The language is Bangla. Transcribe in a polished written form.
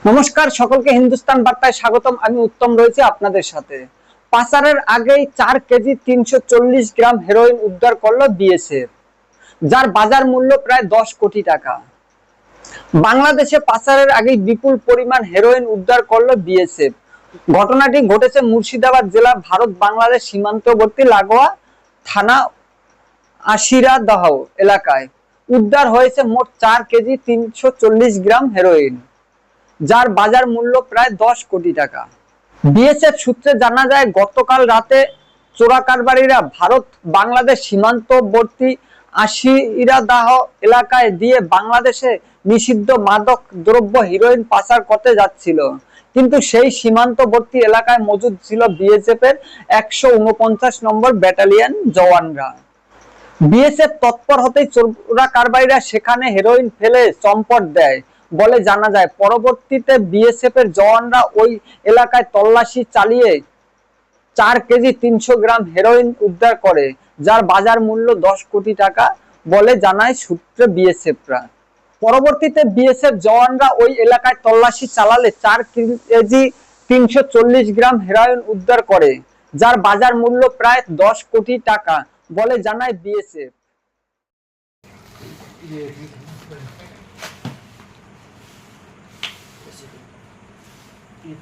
নমস্কার, সকলকে হিন্দুস্তান বার্তায় স্বাগতম। আমি উত্তম রয়েছি আপনাদের সাথে। পাচারের আগেই 4 কেজি 340 গ্রাম হেরোইন উদ্ধার করলো বিএসএফ, যার বাজার মূল্য প্রায় 10 কোটি টাকা। বাংলাদেশে পাচারের আগেই বিপুল পরিমাণ হেরোইন উদ্ধার করলো বিএসএফ। ঘটনাটি ঘটেছে মুর্শিদাবাদ জেলার ভারত বাংলাদেশ সীমান্তবর্তী লাগোয়া থানা আশিরাদহ এলাকায় উদ্ধার হয়েছে মোট 4 কেজি 340 গ্রাম হেরোইন, যার বাজার মূল্য প্রায় 10 কোটি টাকা। বিএসএফ সূত্রে জানা যায়, গতকাল রাতে চোরাকারবারিরা ভারত বাংলাদেশ সীমান্তবর্তী আশিরাদাহ এলাকায় দিয়ে বাংলাদেশে নিষিদ্ধ মাদক দ্রব্য হেরোইন পাচার করতে যাচ্ছিল, কিন্তু সেই সীমান্তবর্তী এলাকায় মজুদ ছিল বিএসএফ এর 149 নম্বর ব্যাটালিয়ন জওয়ানরা। বিএসএফ তৎপর হতেই চোরাকারবারিরা সেখানে হেরোইন ফেলে চম্পট দেয় বলে জানা যায়। পরবর্তীতে বিএসএফ এর জওয়ানরা ওই এলাকায় তল্লাশি চালিয়ে 4 কেজি 300 গ্রাম হেরোইন উদ্ধার করে, যার বাজার মূল্য 10 কোটি টাকা বলে জানায় সূত্রে বিএসএফরা। পরবর্তীতে বিএসএফ জওয়ানরা ওই এলাকায় তল্লাশি চালালে 4 কেজি 340 গ্রাম হেরোইন উদ্ধার করে, যার বাজার মূল্য প্রায় 10 কোটি টাকা বলে জানায় বিএসএফ। ये